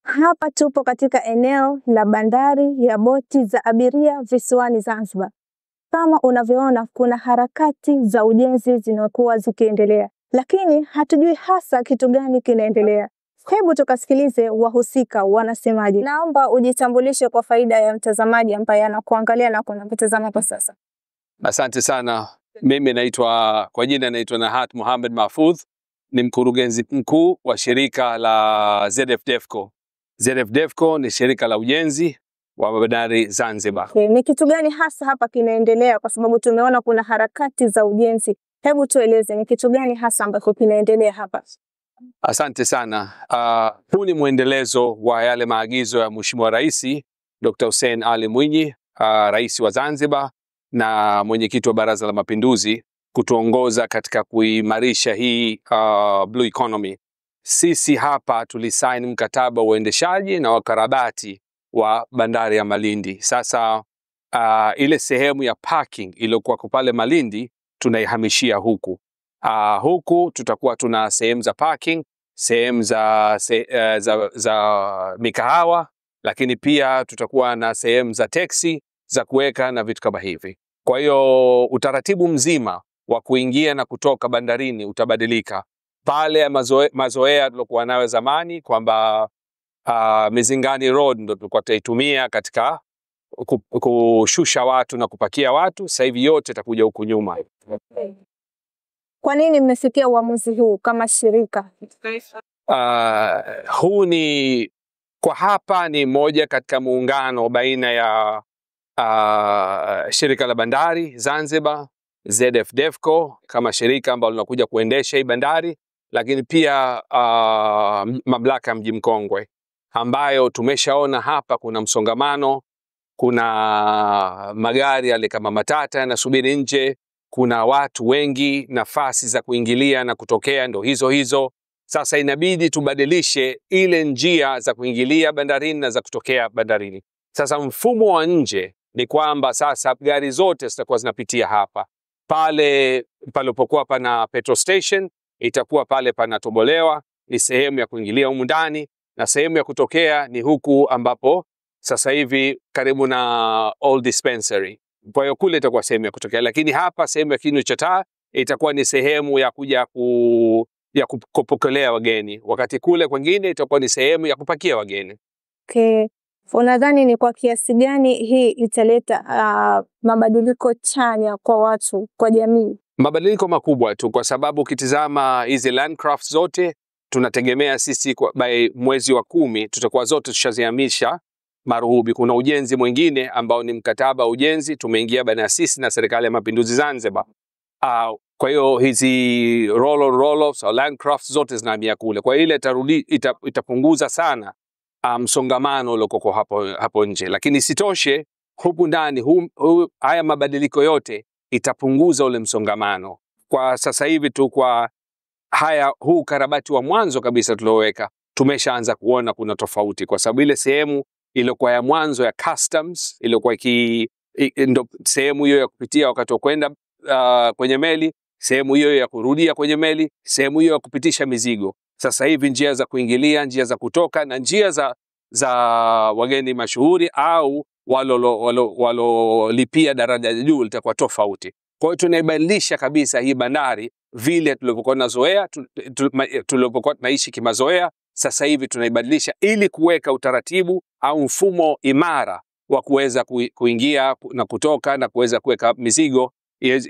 Hapa tupo katika eneo la bandari ya boti za abiria visiwani Zanzibar. Kama unavyoona kuna harakati za ujenzi zinakuwa zikiendelea, lakini hatujui hasa kitu gani kinaendelea. Hebu tukasikilize wahusika wanasemaje. Naomba ujitambulishe kwa faida ya mtazamaji ambaye anakuangalia na kunakutazama kwa sasa. Asante sana. Mimi kwa jina naitwa Nahat Mohamed Mahfoudh, ni mkurugenzi mkuu wa shirika la ZF Defco. ZF Defco ni shirika la ujenzi wa bandari Zanzibar. Ni kitu gani hasa hapa kinaendelea, kwa sababu tumeona kuna harakati za ujenzi? Hebu tueleze ni kitu gani hasa ambacho kinaendelea hapa? Asante sana. Huu ni mwendelezo wa yale maagizo ya Mheshimiwa Rais Dr. Hussein Ali Mwinyi, Rais wa Zanzibar na mwenyekiti wa Baraza la Mapinduzi, kutuongoza katika kuimarisha hii blue economy. Sisi hapa tulisaini mkataba wa uendeshaji na wakarabati wa bandari ya Malindi. Sasa ile sehemu ya parking iliyokuwa pale Malindi tunaihamishia huku. Huku tutakuwa tuna sehemu za parking, sehemu za mikahawa, lakini pia tutakuwa na sehemu za teksi za kuweka na vitu kama hivi. Kwa hiyo utaratibu mzima wa kuingia na kutoka bandarini utabadilika. Pale mazoea tulikuwa nayo zamani kwamba Mizingani Road ndio tulikuwa tutaitumia katika kushusha watu na kupakia watu, sasa hivi yote itakuja huku nyuma. Kwa nini mmefikia uamuzi huu kama shirika? Huu ni kwa hapa ni moja katika muungano baina ya shirika la bandari Zanzibar, ZF Defco kama shirika ambalo linakuja kuendesha hii bandari, lakini pia mamlaka ya Mji Mkongwe, ambayo tumeshaona hapa kuna msongamano, kuna magari yale kama matata yanasubiri nje, kuna watu wengi, nafasi za kuingilia na kutokea ndo hizo. Sasa inabidi tubadilishe ile njia za kuingilia bandarini na za kutokea bandarini. Sasa mfumo wa nje ni kwamba sasa gari zote zitakuwa zinapitia hapa. Pale palipokuwa pana petrol station itakuwa pale panatobolewa, ni sehemu ya kuingilia humu ndani, na sehemu ya kutokea ni huku ambapo sasa hivi karibu na Old Dispensary. Kwa hiyo kule itakuwa sehemu ya kutokea, lakini hapa sehemu ya Kinu cha Taa itakuwa ni sehemu ya kuja kupokelea wageni, wakati kule kwingine itakuwa ni sehemu ya kupakia wageni. Okay. Unadhani ni kwa kiasi gani hii italeta mabadiliko chanya kwa watu, kwa jamii? Mabadiliko makubwa tu, kwa sababu ukitizama hizi landcraft zote tunategemea sisi by mwezi wa 10 tutakuwa zote tushazihamisha Maruhubi. Kuna ujenzi mwingine ambao ni mkataba wa ujenzi tumeingia baina sisi na Serikali ya Mapinduzi Zanzibar. Kwa hiyo hizi roll-offs au landcraft zote zinahamia kule. Kwa ile itapunguza sana msongamano ulioko hapo nje, lakini isitoshe huku ndani haya mabadiliko yote itapunguza ule msongamano. Kwa sasa hivi tu kwa huu karabati wa mwanzo kabisa tulioweka tumeshaanza kuona kuna tofauti, kwa sababu ile sehemu iliyokuwa ya mwanzo ya customs iliyokuwa ndo sehemu hiyo ya kupitia wakati wa kwenda kwenye meli, sehemu hiyo ya kurudia kwenye meli, sehemu hiyo ya kupitisha mizigo. Sasa hivi njia za kuingilia, njia za kutoka na njia za wageni mashuhuri au walolipia daraja la juu litakuwa tofauti. Kwa hiyo tunaibadilisha kabisa hii bandari vile tulivyokuwa tunazoea, tulivyokuwa tunaishi kimazoea. Sasa hivi tunaibadilisha ili kuweka utaratibu au mfumo imara wa kuweza kuingia na kutoka na kuweza kuweka mizigo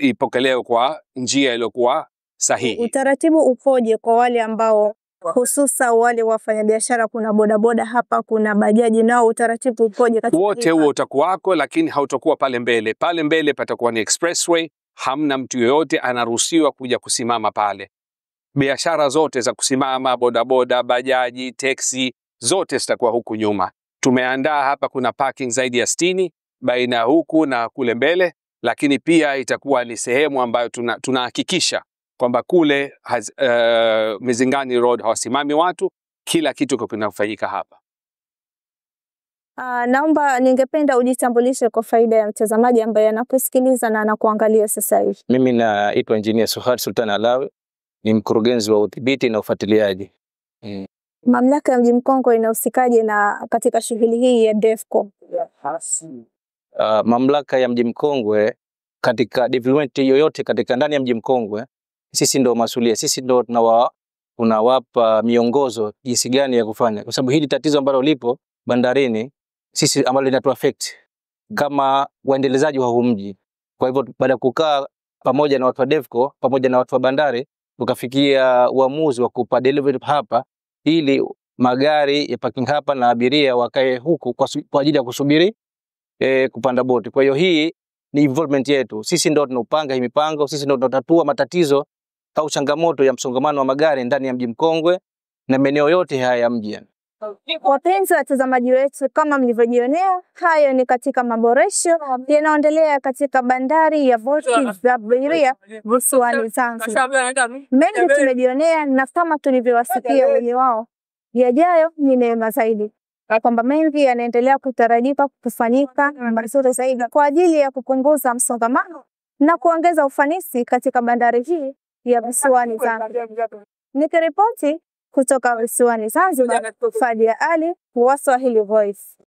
ipokelewe kwa njia iliyokuwa sahihi. Utaratibu upoje kwa wale ambao hususa wale wafanyabiashara? Kuna bodaboda hapa, kuna bajaji, nao utaratibu upoje katika wote? Huo utakuwako, lakini hautakuwa pale mbele. Pale mbele patakuwa ni expressway, hamna mtu yoyote anaruhusiwa kuja kusimama pale. Biashara zote za kusimama, bodaboda, bajaji, teksi, zote zitakuwa huku nyuma. Tumeandaa hapa, kuna parking zaidi ya 60 baina huku na kule mbele, lakini pia itakuwa ni sehemu ambayo tunahakikisha kwamba kule Mizingani Road hawasimami watu, kila kitu kinafanyika hapa. Ningependa ujitambulishe kwa faida ya mtazamaji ambaye anakusikiliza na anakuangalia sasa hivi. Mimi naitwa Engineer Suhad Sultan Alawi, ni mkurugenzi wa udhibiti na ufuatiliaji. Mamlaka ya Mji Mkongwe inahusikaje na katika shughuli hii ya DEVCO? Mamlaka ya Mji Mkongwe katika development yoyote katika ndani ya Mji Mkongwe, sisi ndio masulia, sisi ndio tunawapa miongozo jinsi gani ya kufanya, kwa sababu hili tatizo ambalo lipo bandarini sisi ambalo linatu affect kama waendelezaji wa huu mji. Kwa hivyo baada ya kukaa pamoja na watu wa DEVCO pamoja na watu wa bandari tukafikia uamuzi wa kupa delivery hapa ili magari ya parking hapa na abiria wakae huku kwa ajili ya kusubiri kupanda boti. Kwa hiyo hii ni involvement yetu. Sisi ndio tunapanga hii mipango, sisi ndio tunatatua matatizo au changamoto ya msongamano wa magari ndani ya Mji Mkongwe na maeneo yote haya ya mji. Wapenzi watazamaji wetu, kama mlivyojionea, hayo ni katika maboresho yanayoendelea katika bandari ya boti za abiria visiwani Zanzibar. Mengi tumejionea na kama tulivyowasikia wenye wao, yajayo ni neema zaidi, kwamba mengi yanaendelea kutarajika kufanyika mazuri zaidi kwa ajili ya kupunguza msongamano na kuongeza ufanisi katika bandari hii ya visiwani Zanzibar. Nikiripoti kutoka visiwani Zanzibar, Fadia Ali, Swahili Voice.